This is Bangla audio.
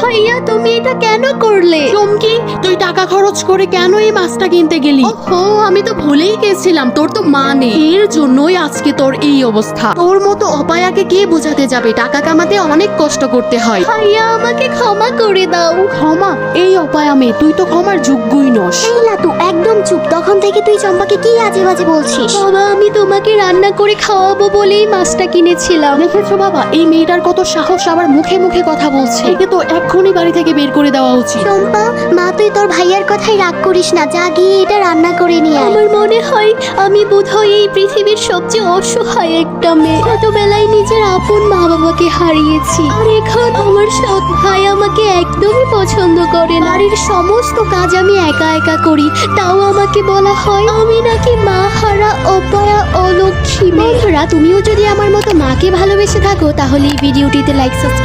ভাইয়া তুমি এটা কেন করলে? চমকি, তুই টাকা খরচ করে কেন এই মাছটা কিনতে গেলি? ও আমি তো ভুলেই গেছিলাম তোর তো মা নেই, এর জন্যই আজকে তোর এই অবস্থা। তোর মতো অপায়াকে কে বোঝাতে যাবে? টাকা কামাতে অনেক কষ্ট করতে হয়। ভাইয়া আমাকে ক্ষমা করে দাও। ক্ষমা? এই অপায়া মেয়ে, তুই তো ক্ষমার যোগ্যই নস। এই লাতু একদম চুপ। তখন থেকে তুই চম্পাকে কি আজে বাজে বলছিস? বাবা আমি তোমাকে রান্না করে খাওয়াবো বলেই মাছটা কিনেছিলাম। দেখেছো বাবা, এই মেয়েটার কত সাহস, আবার মুখে মুখে কথা বলছে। একে তো এক্ষুনি বাড়ি থেকে বের করে দেওয়া উচিত। চম্পা, মা তুই তোর ভাইয়ার কথাই রাগ করিস না, যা গিয়ে এটা রান্না করে নিয়ে আয়। আমার মনে হয় আমি বোধহয় এই পৃথিবীর সবচেয়ে অসহায় একটা মেয়ে। ছোটবেলায় নিজের আপন মা বাবাকে হারিয়েছি, আর এখন আমার সৎ ভাই আমাকে একদমই পছন্দ করে না। বাড়ির সমস্ত কাজ আমি একা একা করি, তাও আমাকে বলা হয় আমি নাকি মা হারা অপয়া অলক্ষী মেয়ে। বন্ধুরা, তুমিও যদি আমার মতো মাকে ভালোবেসে থাকো তাহলে এই ভিডিওটিতে লাইক সাবস্ক্রাইব